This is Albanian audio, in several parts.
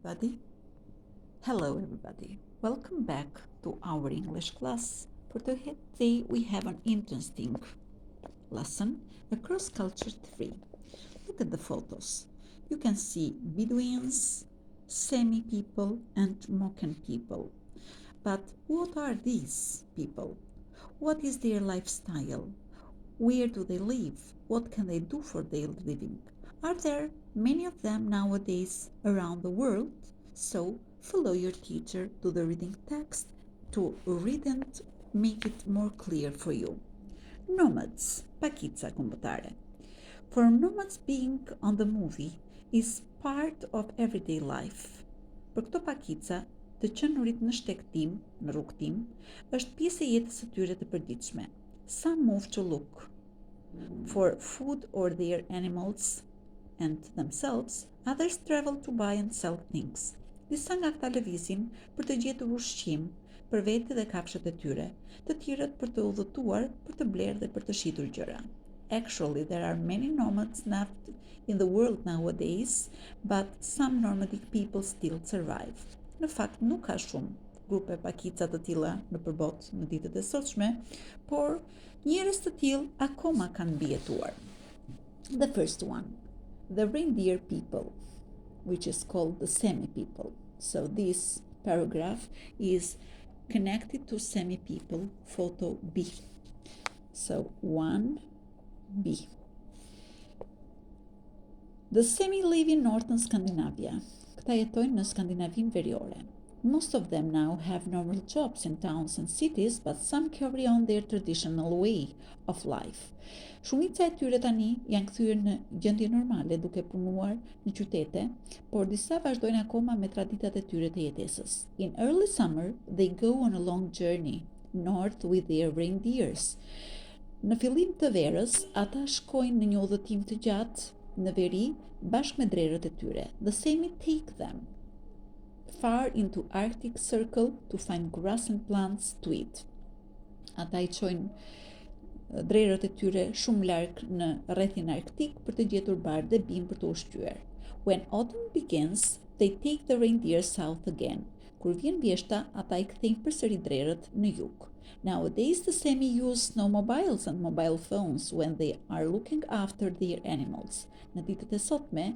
everybody. Hello, everybody. Welcome back to our English class. For today, we have an interesting lesson, Across Culture 3. Look at the photos. You can see Bedouins, Semi people, and Moroccan people. But what are these people? What is their lifestyle? Where do they live? What can they do for their living? Are there many of them nowadays around the world? So follow your teacher to the reading text to read and make it more clear for you. Nomads, Pakica completare. For nomads, being on the movie is part of everyday life. Për këto pakica, të qenurit në shtektim, në rrugtim, është pjesë e jetës së tyre të përditshme. Some move to look for food or their animals and themselves, others travel to buy and sell things. Disa nga këta lëvizin për të gjetur ushqim për vete dhe kafshët e tyre, të tjerët për të udhëtuar, për të blerë dhe për të shitur gjëra. Actually, there are many nomads left in the world nowadays, but some nomadic people still survive. Në fakt, nuk ka shumë grupe pakica të tilla në përbot në ditët e sotshme, por njerëz të tillë akoma kanë mbijetuar. The first one, the reindeer people, which is called the Semi people. So this paragraph is connected to Semi people, photo B. So 1B. The Semi live in northern Scandinavia. Këta jetojnë në Skandinavinë Veriore. Most of them now have normal jobs in towns and cities, but some carry on their traditional way of life. Shumica e tyre tani janë kthyer në gjendje normale duke punuar në qytete, por disa vazhdojnë akoma me traditat e tyre të jetesës. In early summer, they go on a long journey north with their reindeers. Në fillim të verës, ata shkojnë në një udhëtim të gjatë në veri bashkë me drerët e tyre. The Semi take them far into Arctic Circle to find grass and plants to eat. Ata I çojnë drerët e tyre shumë larg në rrethin arktik për të gjetur bardhë dhe bim për të ushqyer. When autumn begins, they take the reindeer south again. Kur vjen vjeshta, ata I kthejnë përsëri drerët në jug. Nowadays, the Semi use snowmobiles and mobile phones when they are looking after their animals. Në ditët e sotme,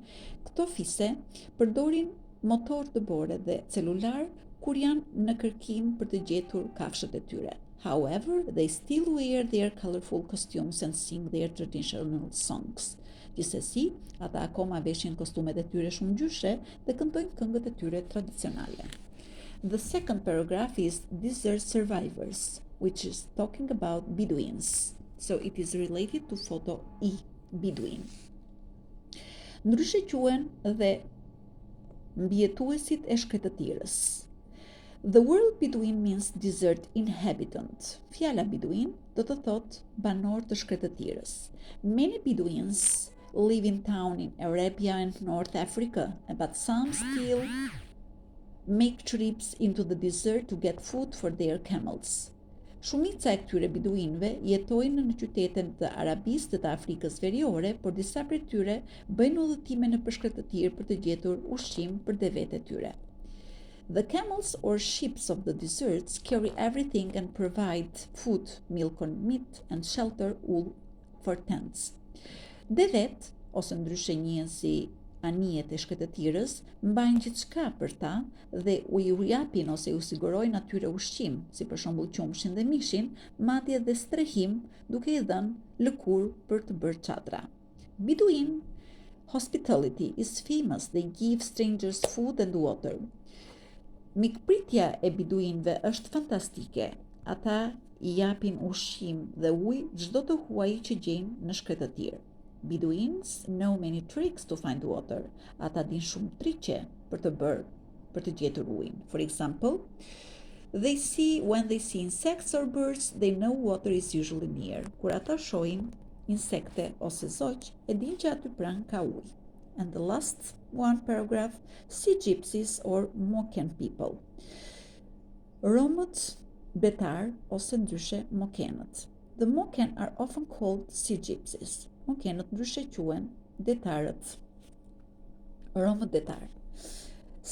këto fise përdorin motor të bore dhe celular kur janë në kërkim për të gjetur kafshët e tyre. However, they still wear their colorful costumes and sing their traditional songs. Gjithsesi, ata akoma veshin kostumet e tyre shumë ngjyrshe dhe këndojnë këngët e tyre tradicionale. The second paragraph is Desert Survivors, which is talking about Bedouins. So it is related to photo E, Bedouin. Ndryshe quhen dhe mbijetuesit e shkretëtirës. The word Bedouin means desert inhabitant. Fjala Bedouin do të thotë banor të shkretëtirës. Many Bedouins live in town in Arabia and North Africa, but some still make trips into the desert to get food for their camels. Shumica e këtyre biduinëve jetojnë në qytetet të Arabisë dhe të Afrikës Veriore, por disa prej tyre bëjnë udhëtime në përshkretëtir për të gjetur ushqim për devet e tyre. The camels or sheep of the deserts carry everything and provide food, milk or meat, and shelter, wool for tents. Devet, ose ndryshe njihen si anijet e shkretëtirës, mbajnë gjithçka për ta dhe u japin ose u sigurojnë atyre ushqim, si për shembull qumshin dhe mishin, madje dhe strehim, duke I dhënë lëkurë për të bërë çadra. Bedouin hospitality is famous. They give strangers food and water. Mikpritja e biduinëve është fantastike. Ata I japin ushqim dhe ujë çdo të huaji që gjejnë në shkretëtir. Bedouins know many tricks to find water. Ata din shumë triqe për të gjetur ujin. For example, when they see insects or birds, they know water is usually near. Kur ata shohin insekte ose zoq, e din që aty pranë ka ujë. And the last one paragraph, sea gypsies or Moroccan people. Romët betar ose ndryshe mokenët. The Moroccan are often called sea gypsies. Mokenët ndryshe quhen detarët. Romët detar.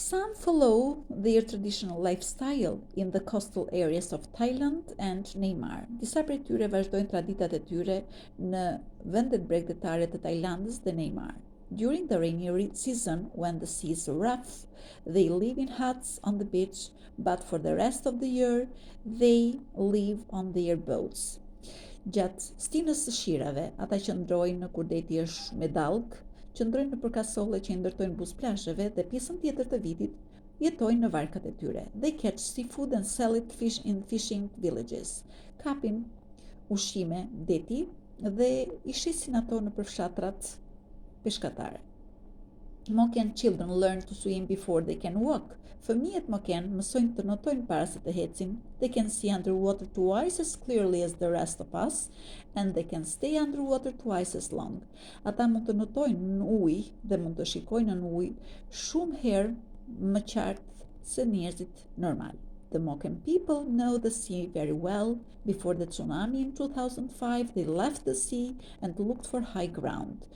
Some follow their traditional lifestyle in the coastal areas of Thailand and Myanmar. Disa prej tyre vazhdojnë traditat e tyre në vendet bregdetare të Tajlandës dhe Myanmar. During the rainy season, when the sea is rough, they live in huts on the beach, but for the rest of the year, they live on their boats. Gjatë stinës së shirave, ata qëndrojnë kur deti është me dallgë, qëndrojnë në përkasolle që i ndërtojnë buz plazheve dhe pjesën tjetër të vitit jetojnë në varkat e tyre. They catch seafood and sell it in fishing villages. Kapin ushqime deti dhe i shesin ato në përfshatrat peshkatare. Moken children learn to swim before they can walk. Fëmijët Moken mësojnë të notojnë para se të ecin. They can see underwater twice as clearly as the rest of us, and they can stay underwater twice as long. Ata mund të notojnë në ujë dhe mund të shikojnë në ujë shumë herë më qartë se njerëzit normal. The Moken people know the sea very well. Before the tsunami in 2005, they left the sea and looked for high ground.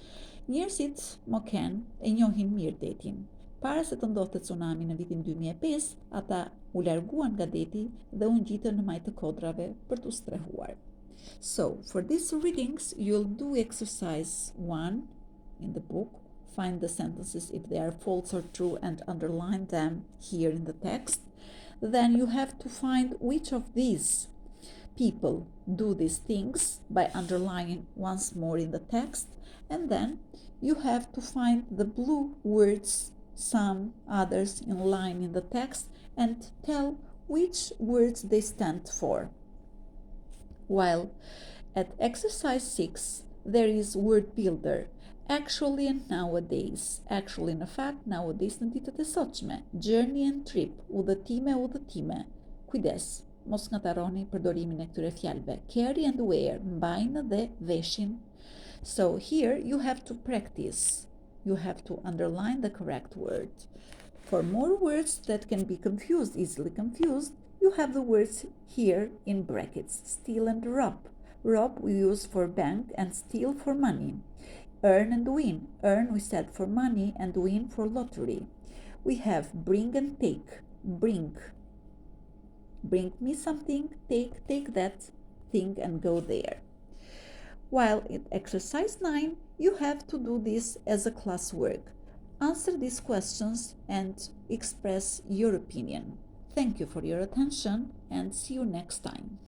Njerëzit Moken e njohin mirë detin. Para se të ndodhte tsunami në vitin 2005, ata u larguan nga deti dhe u ngjitën në majtë të kodrave për t'u strehuar. So, for these readings, you'll do exercise 1 in the book. Find the sentences if they are false or true and underline them here in the text. Then you have to find which of these people do these things by underlining once more in the text, and then you have to find the blue words, some others in line in the text, and tell which words they stand for. While at exercise 6 there is word builder, actually and nowadays. Actually në fakt, nowadays në ditët e sotshme. Journey and trip, udhëtime. Kujdes, mos ngataroni përdorimin e këtyre fjalëve. Carry and wear, mbajnë dhe veshin. So here you have to practice. You have to underline the correct word. For more words that can be easily confused, you have the words here in brackets. Steal and rob. Rob we use for bank and steal for money. Earn and win. Earn we said for money and win for lottery. We have bring and take. Bring. Bring me something, take that thing and go there. While in exercise 9, you have to do this as a classwork. Answer these questions and express your opinion. Thank you for your attention and see you next time.